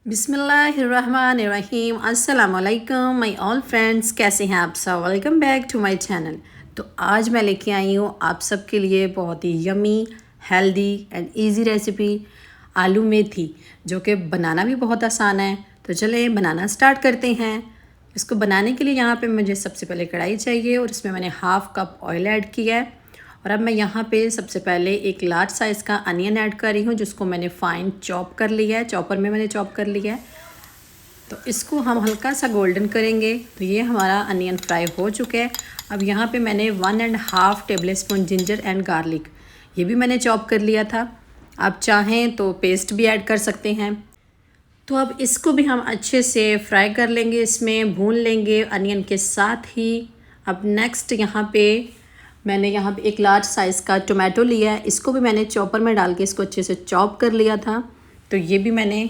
बिस्मिल्लाहिर्रहमानिर्रहीम अस्सलाम वालेकुम माय ऑल फ्रेंड्स, कैसे हैं आप सब। Welcome back to my channel. तो आज मैं लेके आई हूँ आप सब के लिए बहुत ही yummy, healthy and easy recipe aloo methi, जो कि बनाना भी बहुत आसान है। तो चलें बनाना स्टार्ट करते हैं। इसको बनाने के लिए यहाँ पे मुझे सबसे पहले कढ़ाई चाहिए और इसमें मैंने हाफ़ कप ऑयल ऐड किया है। और अब मैं यहाँ पे सबसे पहले एक लार्ज साइज़ का अनियन ऐड कर रही हूँ, जिसको मैंने फ़ाइन चॉप कर लिया है, चॉपर में मैंने चॉप कर लिया है। तो इसको हम हल्का सा गोल्डन करेंगे। तो ये हमारा अनियन फ्राई हो चुका है। अब यहाँ पे मैंने 1.5 table spoon ginger and garlic, ये भी मैंने चॉप कर लिया था। आप चाहें तो पेस्ट भी ऐड कर सकते हैं। तो अब इसको भी हम अच्छे से फ्राई कर लेंगे, इसमें भून लेंगे अनियन के साथ ही। अब नेक्स्ट यहाँ पे मैंने यहाँ पे एक लार्ज साइज़ का टोमेटो लिया है, इसको भी मैंने चॉपर में डाल के इसको अच्छे से चॉप कर लिया था। तो ये भी मैंने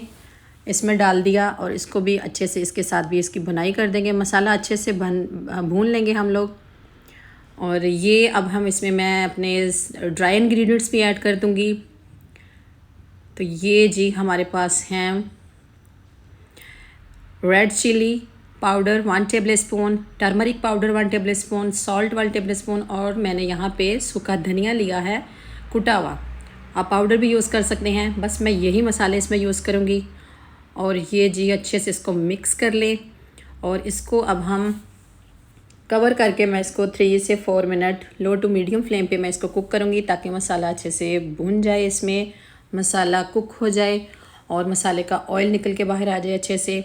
इसमें डाल दिया और इसको भी अच्छे से इसके साथ भी इसकी भुनाई कर देंगे। मसाला अच्छे से भून लेंगे हम लोग। और ये अब हम इसमें मैं अपने ड्राई इंग्रेडिएंट्स भी ऐड कर दूँगी। तो ये जी हमारे पास हैं red chilli powder 1 tablespoon, turmeric powder 1 tablespoon, salt 1 tablespoon, और मैंने यहाँ पे सूखा धनिया लिया है कुटा हुआ। आप पाउडर भी यूज़ कर सकते हैं, बस मैं यही मसाले इसमें यूज़ करूँगी। और ये जी अच्छे से इसको मिक्स कर लें और इसको अब हम कवर करके मैं इसको 3 से 4 minute low to medium flame पे मैं इसको कुक करूँगी, ताकि मसाला अच्छे से भून जाए, इसमें मसाला कुक हो जाए और मसाले का ऑयल निकल के बाहर आ जाए अच्छे से।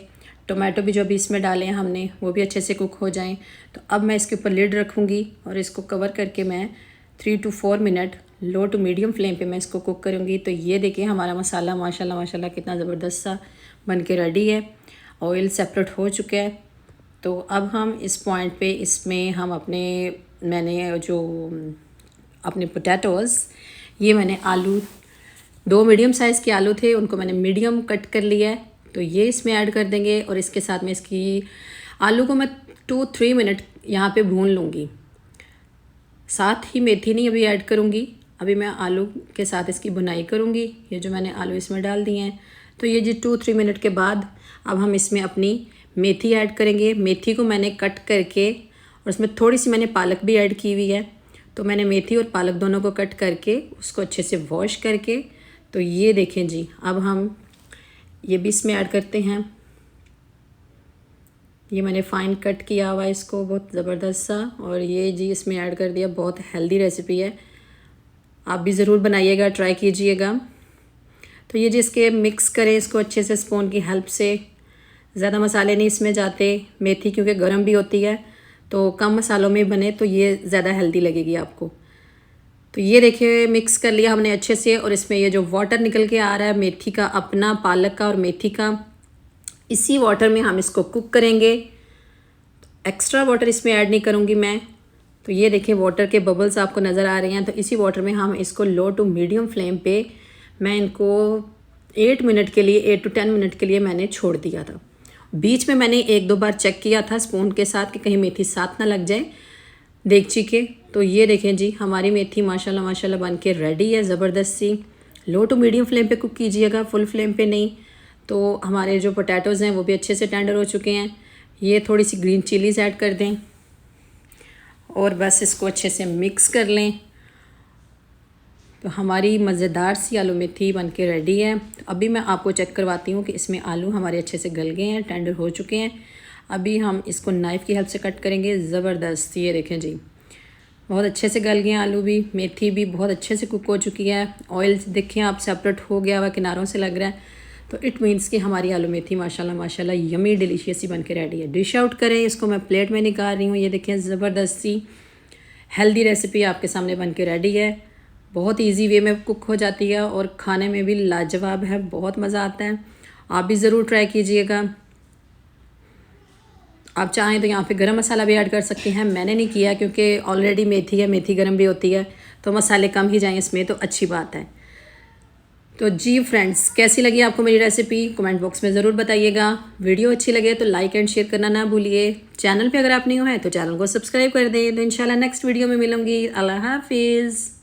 टोमेटो भी जो अभी इसमें डाले हैं हमने, वो भी अच्छे से कुक हो जाएं। तो अब मैं इसके ऊपर लिड रखूँगी और इसको कवर करके मैं 3 to 4 minute low to medium flame पे मैं इसको कुक करूँगी। तो ये देखिए हमारा मसाला माशाल्लाह माशाल्लाह कितना ज़बरदस्त सा बन के रेडी है, ऑयल सेपरेट हो चुका है। तो अब हम इस पॉइंट पे इसमें हम मैंने जो अपने पोटैटोज़, ये मैंने आलू 2 मीडियम साइज़ के आलू थे, उनको मैंने मीडियम कट कर लिया है। तो ये इसमें ऐड कर देंगे और इसके साथ में इसकी आलू को मैं 2-3 मिनट यहाँ पे भून लूँगी। साथ ही मेथी नहीं अभी ऐड करूँगी, अभी मैं आलू के साथ इसकी भुनाई करूँगी। ये जो मैंने आलू इसमें डाल दिए हैं। तो ये जी 2-3 मिनट के बाद अब हम इसमें अपनी मेथी ऐड करेंगे। मेथी को मैंने कट करके और उसमें थोड़ी सी मैंने पालक भी ऐड की हुई है। तो मैंने मेथी और पालक दोनों को कट करके उसको अच्छे से वॉश करके, तो ये देखें जी अब हम ये भी इसमें ऐड करते हैं। ये मैंने फ़ाइन कट किया हुआ है इसको बहुत ज़बरदस्त सा, और ये जी इसमें ऐड कर दिया। बहुत हेल्दी रेसिपी है, आप भी ज़रूर बनाइएगा, ट्राई कीजिएगा। तो ये जी इसके मिक्स करें इसको अच्छे से स्पून की हेल्प से। ज़्यादा मसाले नहीं इसमें जाते, मेथी क्योंकि गर्म भी होती है, तो कम मसालों में बने तो ये ज़्यादा हेल्दी लगेगी आपको। तो ये देखिए मिक्स कर लिया हमने अच्छे से, और इसमें ये जो वाटर निकल के आ रहा है मेथी का, अपना पालक का और मेथी का, इसी वाटर में हम इसको कुक करेंगे। एक्स्ट्रा वाटर इसमें ऐड नहीं करूँगी मैं। तो ये देखिए वाटर के बबल्स आपको नज़र आ रहे हैं। तो इसी वाटर में हम इसको लो टू मीडियम फ्लेम पे मैं इनको 8 मिनट के लिए 8 to 10 मिनट के लिए मैंने छोड़ दिया था। बीच में मैंने 1-2 बार चेक किया था स्पून के साथ कि कहीं मेथी साथ ना लग जाए देगची के। तो ये देखें जी हमारी मेथी माशाल्लाह माशाल्लाह बन के रेडी है, ज़बरदस्त सी। लो टू मीडियम फ्लेम पे कुक कीजिएगा, फुल फ्लेम पे नहीं। तो हमारे जो पोटैटोज़ हैं वो भी अच्छे से टेंडर हो चुके हैं। ये थोड़ी सी ग्रीन चिलीज़ ऐड कर दें और बस इसको अच्छे से मिक्स कर लें। तो हमारी मज़ेदार सी आलू मेथी बन के रेडी है। तो अभी मैं आपको चेक करवाती हूँ कि इसमें आलू हमारे अच्छे से गल गए हैं, टेंडर हो चुके हैं। अभी हम इसको नाइफ़ की हेल्प से कट करेंगे। ज़बरदस्त, ये देखें जी बहुत अच्छे से गल गए हैं आलू भी, मेथी भी बहुत अच्छे से कुक हो चुकी है। ऑयल देखें आप सेपरेट हो गया हुआ, किनारों से लग रहा है। तो इट मीन्स कि हमारी आलू मेथी माशाल्लाह माशाल्लाह यमी डिलीशियस ही बन के रेडी है। डिश आउट करें, इसको मैं प्लेट में निकाल रही हूँ। ये देखें ज़बरदस्त सी हेल्दी रेसिपी आपके सामने बन के रेडी है। बहुत इजी वे में कुक हो जाती है और खाने में भी लाजवाब है, बहुत मज़ा आता है। आप भी ज़रूर ट्राई कीजिएगा। आप चाहें तो यहाँ पे गरम मसाला भी ऐड कर सकती हैं, मैंने नहीं किया क्योंकि ऑलरेडी मेथी है, मेथी गरम भी होती है, तो मसाले कम ही जाएँ इसमें तो अच्छी बात है। तो जी फ्रेंड्स, कैसी लगी आपको मेरी रेसिपी कमेंट बॉक्स में ज़रूर बताइएगा। वीडियो अच्छी लगे तो लाइक एंड शेयर करना ना भूलिए। चैनल पे अगर आप नहीं हो हैं तो चैनल को सब्सक्राइब कर दें। तो इंशाल्लाह नेक्स्ट वीडियो में मिलूँगी। अल्लाह हाफिज़।